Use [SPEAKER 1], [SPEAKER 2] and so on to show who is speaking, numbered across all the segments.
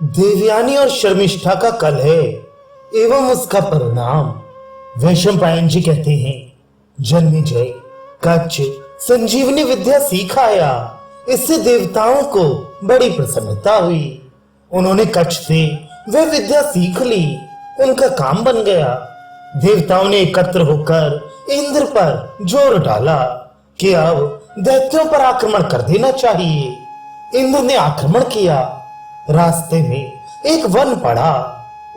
[SPEAKER 1] देवयानी और शर्मिष्ठा का कलह एवं उसका परिणाम। वैशंपायन जी कहते हैं, जन्मेजय कच्छ संजीवनी विद्या सीख आया। इससे देवताओं को बड़ी प्रसन्नता हुई। उन्होंने कच्छ से वह विद्या सीख ली। उनका काम बन गया। देवताओं ने एकत्र होकर इंद्र पर जोर डाला कि अब दैत्यों पर आक्रमण कर देना चाहिए। इंद्र ने आक्रमण किया। रास्ते में एक वन पड़ा।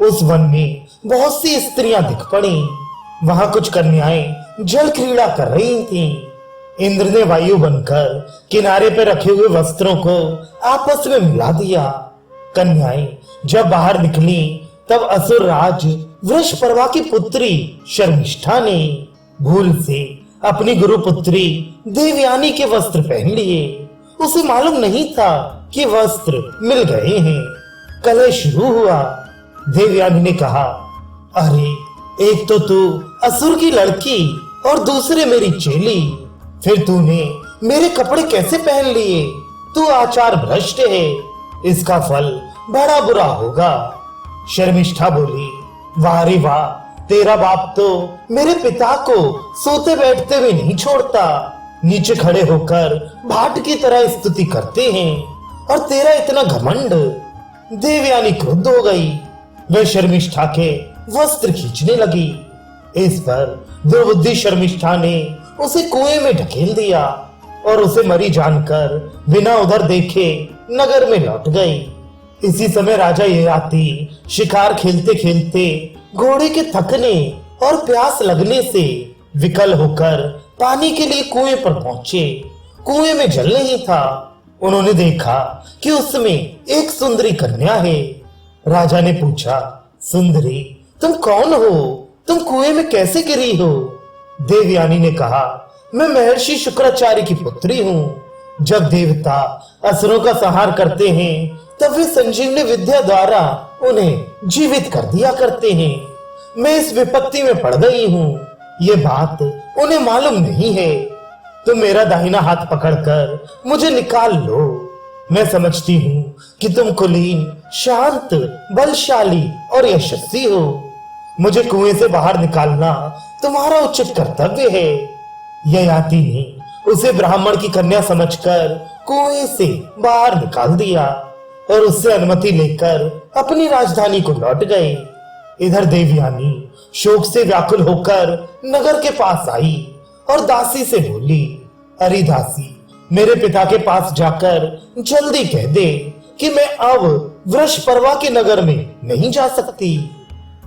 [SPEAKER 1] उस वन में बहुत सी स्त्रियां दिख पड़ी। वहां कुछ कन्याएं जल क्रीड़ा कर रही थीं। इंद्र ने वायु बनकर किनारे पर रखे हुए वस्त्रों को आपस में मिला दिया। कन्याएं जब बाहर निकली तब असुर राज वृषपर्वा की पुत्री शर्मिष्ठा ने भूल से अपनी गुरु पुत्री देवयानी के वस्त्र पहन लिए। उसे मालूम नहीं था कि वस्त्र मिल गए हैं। कलह शुरू हुआ। देवयानी ने कहा, अरे एक तो तू असुर की लड़की और दूसरे मेरी चेली, फिर तूने मेरे कपड़े कैसे पहन लिए? तू आचार भ्रष्ट है। इसका फल बड़ा बुरा होगा। शर्मिष्ठा बोली, वाह रे वाह, तेरा बाप तो मेरे पिता को सोते बैठते भी नहीं छोड़ता। नीचे खड़े होकर भाट की तरह स्तुति करते हैं और तेरा इतना घमंड। देवयानी क्रुद्ध हो गई। वह शर्मिष्ठा के वस्त्र खींचने लगी। इस पर दुर्बुद्धि शर्मिष्ठा ने उसे कुएं में ढकेल दिया और उसे मरी जानकर बिना उधर देखे नगर में लौट गई। इसी समय राजा ययाति शिकार खेलते खेलते घोड़े के थकने और प्यास लगने से विकल होकर पानी के लिए कुएं पर पहुंचे। कुएं में जल नहीं था। उन्होंने देखा कि उसमें एक सुंदरी कन्या है। राजा ने पूछा, सुंदरी तुम कौन हो? तुम कुएं में कैसे गिरी हो? देवयानी ने कहा, मैं महर्षि शुक्राचार्य की पुत्री हूँ। जब देवता असुरों का संहार करते हैं तब वे संजीवनी विद्या द्वारा उन्हें जीवित कर दिया करते हैं। मैं इस विपत्ति में पड़ गई हूँ। ये बात उन्हें मालूम नहीं है। तुम मेरा दाहिना हाथ पकड़कर मुझे निकाल लो। मैं समझती हूँ कि तुम कुलीन, शांत, बलशाली और यशस्वी हो। मुझे कुएं से बाहर निकालना तुम्हारा उचित कर्तव्य है। ययाति ने उसे ब्राह्मण की कन्या समझकर कुएं से बाहर निकाल दिया और उससे अनुमति लेकर अपनी राजधानी को लौट गए। इधर देवयानी शोक से व्याकुल होकर नगर के पास आई और दासी से बोली, अरे दासी, मेरे पिता के पास जाकर जल्दी कह दे कि मैं अब वृषपर्वा के नगर में नहीं जा सकती।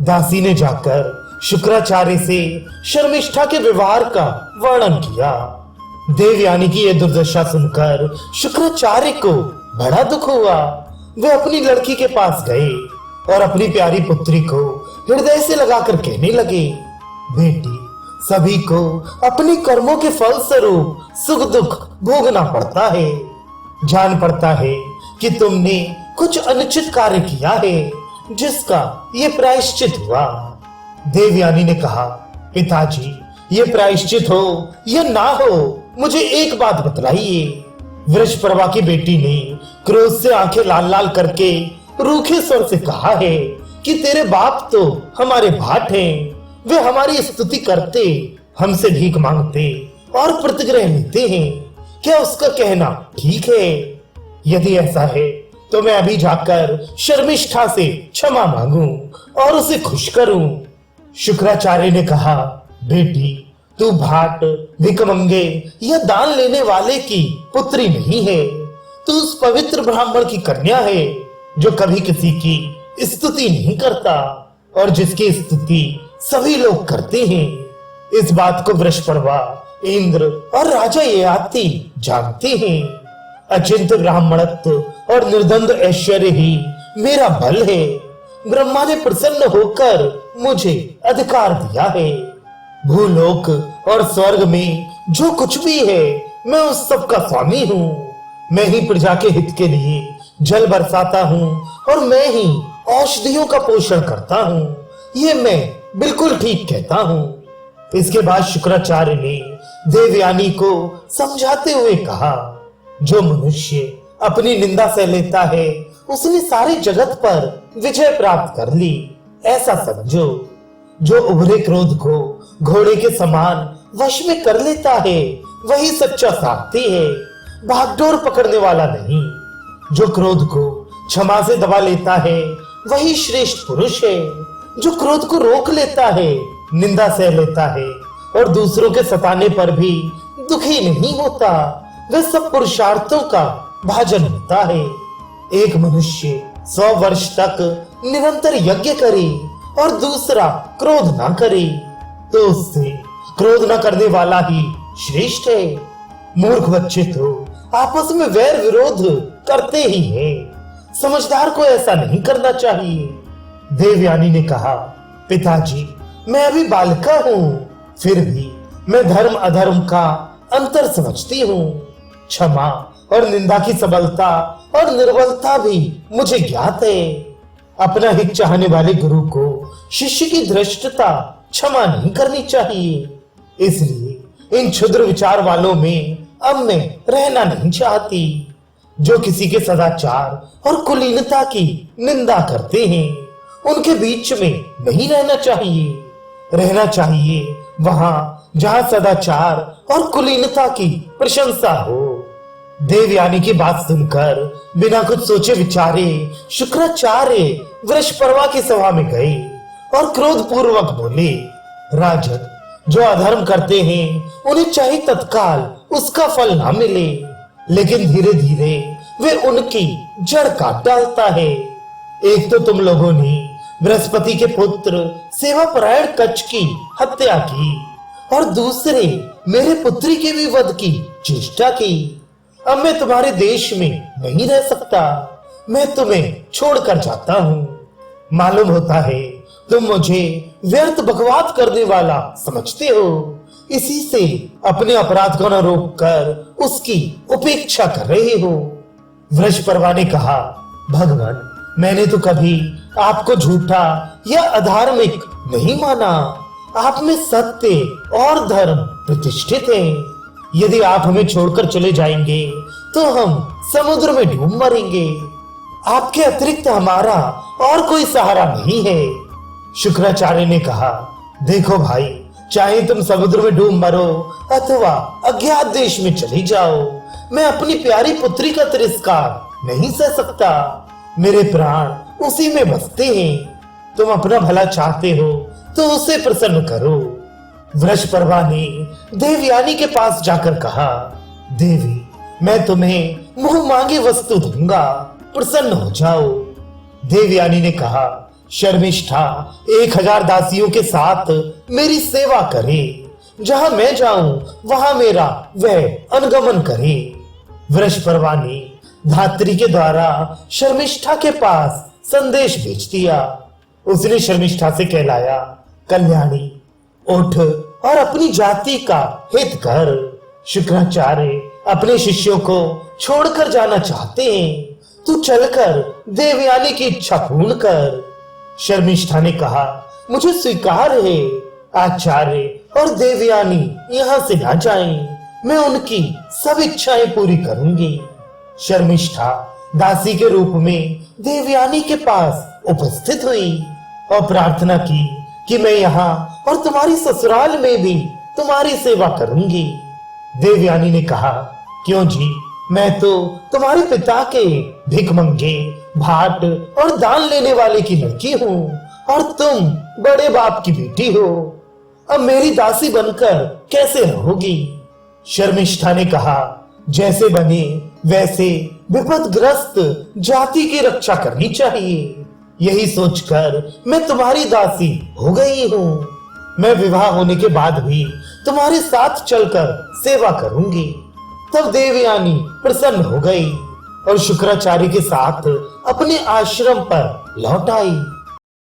[SPEAKER 1] दासी ने जाकर शुक्राचार्य से शर्मिष्ठा के व्यवहार का वर्णन किया। देवयानी की यह दुर्दशा सुनकर शुक्राचार्य को बड़ा दुख हुआ। वे अपनी लड़की के पास गए और अपनी प्यारी पुत्री को हृदय से लगाकर कहने लगे, बेटी, सभी को अपने कर्मों के फल स्वरूप सुख दुख भोगना पड़ता है। जान पड़ता है कि तुमने कुछ अनुचित कार्य किया है जिसका ये प्रायश्चित हुआ। देवयानी ने कहा, पिताजी, ये प्रायश्चित हो या ना हो, मुझे एक बात बतलाइए। वृषपर्वा की बेटी ने क्रोध से आंखें लाल लाल करके रूखे स्वर से कहा है कि तेरे बाप तो हमारे भाट हैं। वे हमारी स्तुति करते, हमसे भीख मांगते और प्रतिग्रह लेते हैं। क्या उसका कहना ठीक है? यदि ऐसा है तो मैं अभी जाकर शर्मिष्ठा से क्षमा मांगूं और उसे खुश करूं। शुक्राचार्य ने कहा, बेटी, तू भाट, भिखमंगे या दान लेने वाले की पुत्री नहीं है। तू उस पवित्र ब्राह्मण की कन्या है जो कभी किसी की स्तुति नहीं करता और जिसकी स्तुति सभी लोग करते हैं। इस बात को वृषपर्वा, इंद्र और राजा ययाति जानते हैं। अचिंत ब्राह्मणत्व और निर्द्वंद ऐश्वर्य ही मेरा बल है। ब्रह्मा ने प्रसन्न होकर मुझे अधिकार दिया है। भूलोक और स्वर्ग में जो कुछ भी है, मैं उस सब का स्वामी हूँ। मैं ही प्रजा के हित के लिए जल बरसाता हूँ और मैं ही औषधियों का पोषण करता हूँ। ये मैं बिल्कुल ठीक कहता हूँ। इसके बाद शुक्राचार्य ने देवयानी को समझाते हुए कहा, जो मनुष्य अपनी निंदा सह लेता है उसने सारे जगत पर विजय प्राप्त कर ली, ऐसा समझो। जो उभरे क्रोध को घोड़े के समान वश में कर लेता है वही सच्चा सारथी है, भागदौड़ पकड़ने वाला नहीं। जो क्रोध को क्षमा से दबा लेता है वही श्रेष्ठ पुरुष है। जो क्रोध को रोक लेता है, निंदा सह लेता है और दूसरों के सताने पर भी दुखी नहीं होता, वह सब पुरुषार्थों का भाजन होता है। एक मनुष्य 100 वर्ष तक निरंतर यज्ञ करे और दूसरा क्रोध ना करे, तो उससे क्रोध न करने वाला ही श्रेष्ठ है। मूर्ख बच्चे तो आपस में वैर विरोध करते ही हैं। समझदार को ऐसा नहीं करना चाहिए। देवयानी ने कहा, पिताजी, मैं अभी बालिका हूँ, फिर भी मैं धर्म अधर्म का अंतर समझती हूँ। क्षमा और निंदा की सबलता और निर्बलता भी मुझे ज्ञात है। अपना हित चाहने वाले गुरु को शिष्य की धृष्टता क्षमा नहीं करनी चाहिए। इसलिए इन क्षुद्र विचार वालों में अब मैं रहना नहीं चाहती, जो किसी के सदाचार और कुलीनता की निंदा करते हैं। उनके बीच में नहीं रहना चाहिए। रहना चाहिए वहां जहां सदाचार और कुलीनता की प्रशंसा हो। देवयानी की बात सुनकर बिना कुछ सोचे विचारे शुक्राचार्य वृषपर्वा की सभा में गए और क्रोध पूर्वक बोले, राजन, जो अधर्म करते हैं उन्हें चाहे तत्काल उसका फल ना मिले, लेकिन धीरे धीरे वे उनकी जड़ काट डालता है। एक तो तुम लोगों ने बृहस्पति के पुत्र सेवापरायण कच्छ की हत्या की और दूसरे मेरे पुत्री के भी वध की चेष्टा की। अब मैं तुम्हारे देश में नहीं रह सकता, मैं तुम्हें छोड़कर जाता हूँ। मालूम होता है तुम मुझे व्यर्थ बकवाद करने वाला समझते हो, इसी से अपने अपराध को न रोक कर उसकी उपेक्षा कर रहे हो। वृषपर्वा ने कहा, भगवान, मैंने तो कभी आपको झूठा या अधार्मिक नहीं माना। आप में सत्य और धर्म प्रतिष्ठित है। यदि आप हमें छोड़कर चले जाएंगे तो हम समुद्र में डूब मरेंगे। आपके अतिरिक्त हमारा और कोई सहारा नहीं है। शुक्राचार्य ने कहा, देखो भाई, चाहे तुम समुद्र में डूब मरो अथवा अज्ञात देश में चले जाओ, मैं अपनी प्यारी पुत्री का तिरस्कार नहीं सह सकता। मेरे प्राण उसी में बसते हैं। तुम अपना भला चाहते हो तो उसे प्रसन्न करो। वृषपर्वा ने देवयानी के पास जाकर कहा, देवी, मैं तुम्हें मुंह मांगी वस्तु दूंगा, प्रसन्न हो जाओ। देवयानी ने कहा, शर्मिष्ठा 1000 दासियों के साथ मेरी सेवा करे, जहां मैं जाऊं वहां मेरा वह अनुगमन करे। वृषपर्वा ने धात्री के द्वारा शर्मिष्ठा के पास संदेश भेज दिया। उसने शर्मिष्ठा से कहलाया, कल्याणी, उठ और अपनी जाति का हित कर। शुक्राचार्य अपने शिष्यों को छोड़कर जाना चाहते हैं, तू चलकर देवयानी की इच्छा पूर्ण कर। शर्मिष्ठा ने कहा, मुझे स्वीकार है, आचार्य और देवयानी यहाँ से ना जाएं, मैं उनकी सब इच्छाएं पूरी करूंगी। शर्मिष्ठा दासी के रूप में देवयानी के पास उपस्थित हुई और प्रार्थना की कि मैं यहाँ और तुम्हारी ससुराल में भी तुम्हारी सेवा करूंगी। देवयानी ने कहा, क्यों जी, मैं तो तुम्हारे पिता के भिखमंगे, भाट और दान लेने वाले की लड़की हूँ और तुम बड़े बाप की बेटी हो। अब मेरी दासी बनकर कैसे रहोगी? शर्मिष्ठा ने कहा, जैसे बने वैसे विपदग्रस्त जाति की रक्षा करनी चाहिए। यही सोचकर मैं तुम्हारी दासी हो गई हूँ। मैं विवाह होने के बाद भी तुम्हारे साथ चलकर सेवा करूंगी। तब देवयानी प्रसन्न हो गई और शुक्राचार्य के साथ अपने आश्रम पर लौट आई।